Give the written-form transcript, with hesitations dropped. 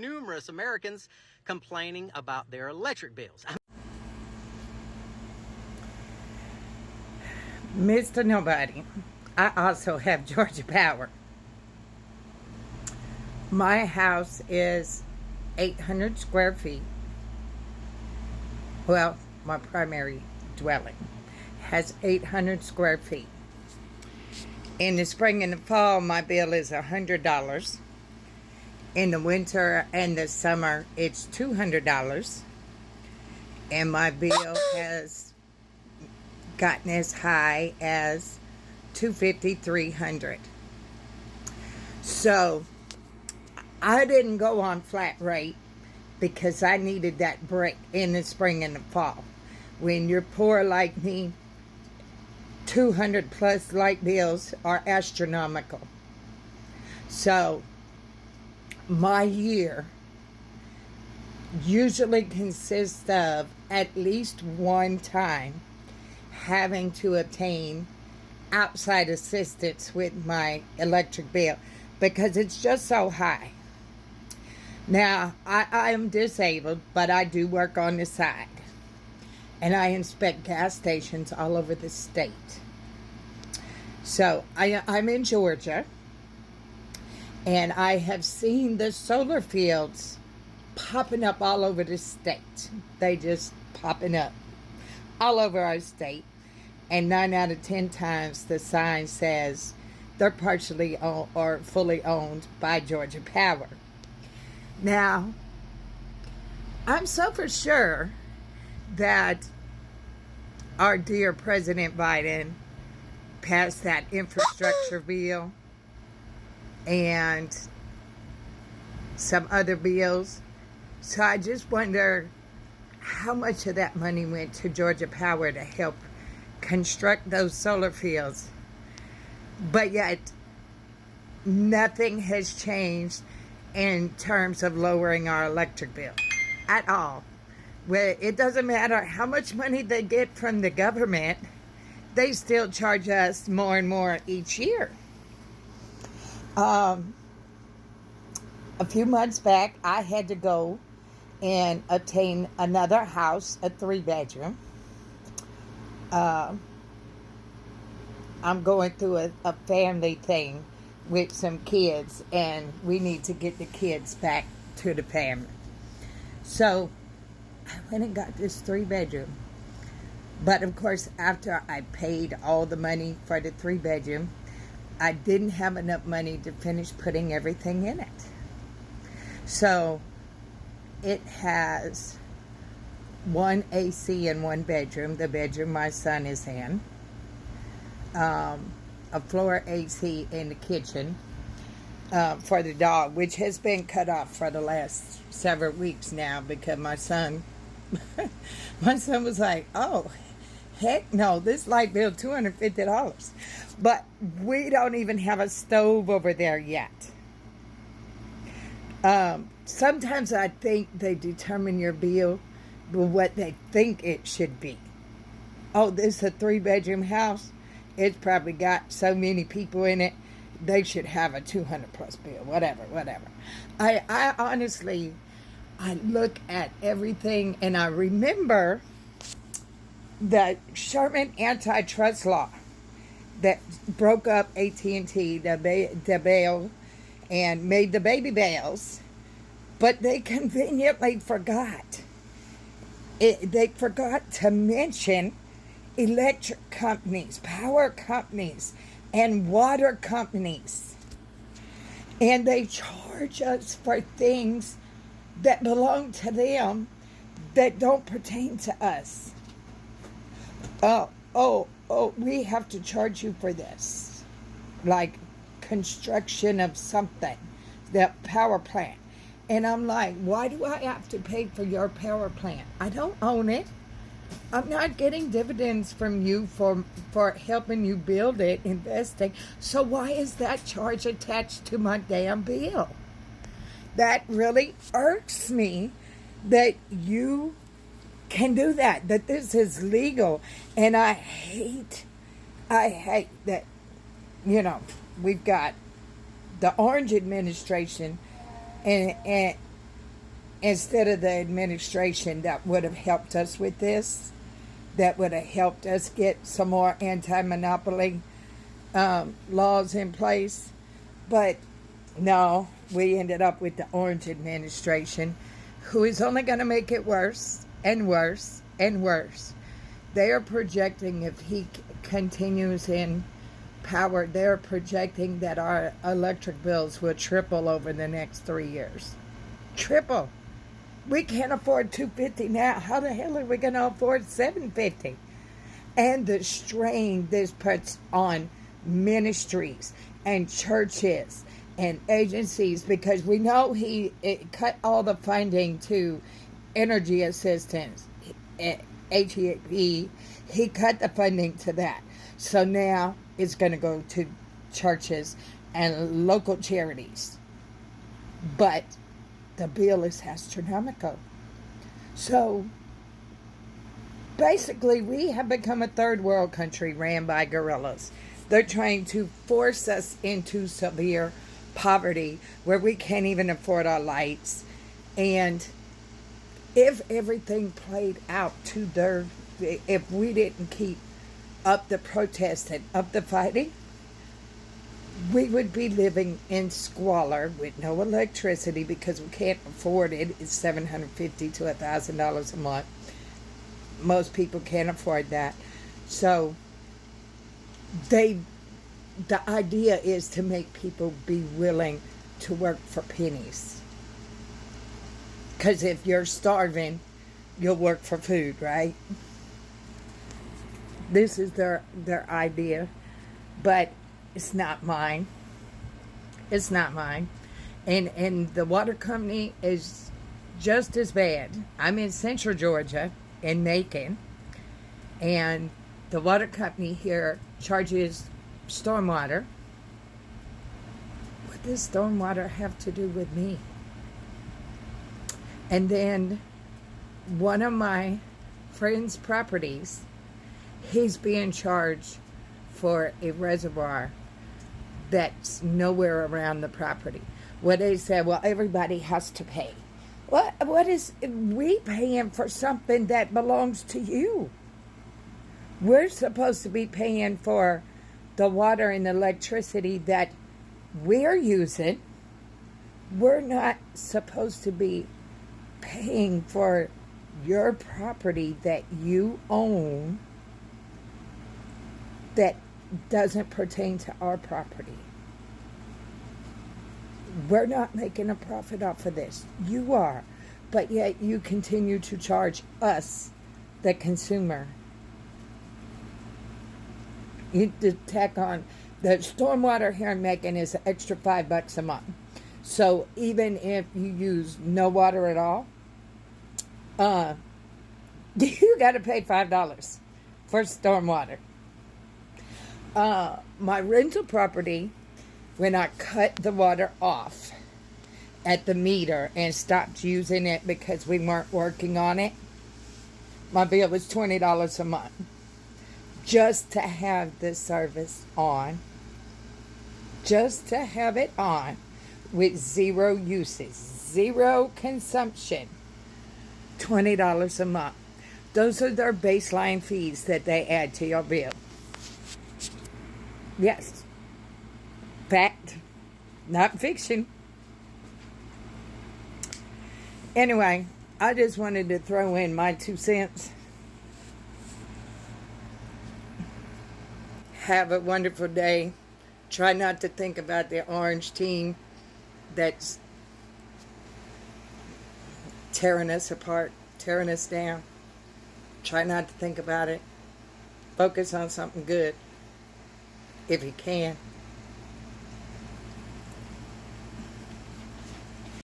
numerous Americans complaining about their electric bills. Mr. Nobody, I also have Georgia Power. My house is 800 square feet. Well, my primary dwelling has 800 square feet. In the spring and the fall, my bill is $100. In the winter and the summer, it's $200. And my bill has gotten as high as $250, $300. So I didn't go on flat rate because I needed that break in the spring and the fall. When you're poor like me, 200 plus light bills are astronomical. So my year usually consists of at least one time having to obtain outside assistance with my electric bill because it's just so high. Now, I am disabled, but I do work on the side. And I inspect gas stations all over the state. So, I'm in Georgia. And I have seen the solar fields popping up all over the state. They just popping up all over our state. And 9 out of 10 times the sign says they're partially owned or fully owned by Georgia Power. Now, I'm so for sure that our dear President Biden passed that infrastructure bill and some other bills. So I just wonder how much of that money went to Georgia Power to help construct those solar fields. But yet, nothing has changed in terms of lowering our electric bill at all. Well, it doesn't matter how much money they get from the government, they still charge us more and more each year. A few months back, I had to go and obtain another house, a 3-bedroom. I'm going through a family thing with some kids, and we need to get the kids back to the family. So I went and got this 3-bedroom. But of course, after I paid all the money for the 3-bedroom, I didn't have enough money to finish putting everything in it. So it has one AC in one bedroom, the bedroom my son is in. A floor AC in the kitchen for the dog, which has been cut off for the last several weeks now because my son was like, oh, heck no, this light bill $250. But we don't even have a stove over there yet. Sometimes I think they determine your bill by what they think it should be. Oh, this is a 3-bedroom house. It's probably got so many people in it, they should have a 200 plus bill, whatever. I honestly, I look at everything and I remember the Sherman antitrust law that broke up AT&T, the bail, and made the baby bails, but they conveniently forgot. They forgot to mention electric companies, power companies, and water companies. And they charge us for things that belong to them that don't pertain to us. We have to charge you for this. Like construction of something, the power plant. And I'm like, why do I have to pay for your power plant? I don't own it. I'm not getting dividends from you for helping you build it, investing. So why is that charge attached to my damn bill? That really irks me that you can do that this is legal. And I hate that, we've got the Orange administration and instead of the administration that would have helped us with this, that would have helped us get some more anti-monopoly laws in place. But no, we ended up with the Orange administration, who is only going to make it worse and worse and worse. They are projecting, if he continues in power, they're projecting that our electric bills will triple over the next 3 years. Triple. We can't afford $250 now. How the hell are we going to afford $750? And the strain this puts on ministries and churches and agencies, because we know it cut all the funding to energy assistance, HEP. He cut the funding to that. So now it's going to go to churches and local charities. But the bill is astronomical. So basically, we have become a third world country ran by guerrillas. They're trying to force us into severe poverty where we can't even afford our lights. And if everything played out to their, if we didn't keep up the protest and up the fighting, we would be living in squalor with no electricity because we can't afford it. It's $750 to $1,000 a month. Most people can't afford that. So the idea is to make people be willing to work for pennies. Because if you're starving, you'll work for food, right? This is their idea. But it's not mine. It's not mine. And the water company is just as bad. I'm in Central Georgia, in Macon. And the water company here charges stormwater. What does stormwater have to do with me? And then one of my friend's properties, he's being charged for a reservoir that's nowhere around the property. Well, they said, well, everybody has to pay. What is we paying for something that belongs to you? We're supposed to be paying for the water and electricity that we're using. We're not supposed to be paying for your property that you own that doesn't pertain to our property. We're not making a profit off of this. You are. But yet you continue to charge us, the consumer. You tack on the stormwater here in Macon is an extra $5 a month. So even if you use no water at all, you got to pay $5 for stormwater. My rental property, when I cut the water off at the meter and stopped using it because we weren't working on it, my bill was $20 a month just to have the service on, just to have it on with zero usage, zero consumption, $20 a month. Those are their baseline fees that they add to your bill. Yes. Fact, not fiction. Anyway, I just wanted to throw in my 2 cents. Have a wonderful day. Try not to think about the orange team that's tearing us apart, tearing us down. Try not to think about it. Focus on something good if you can.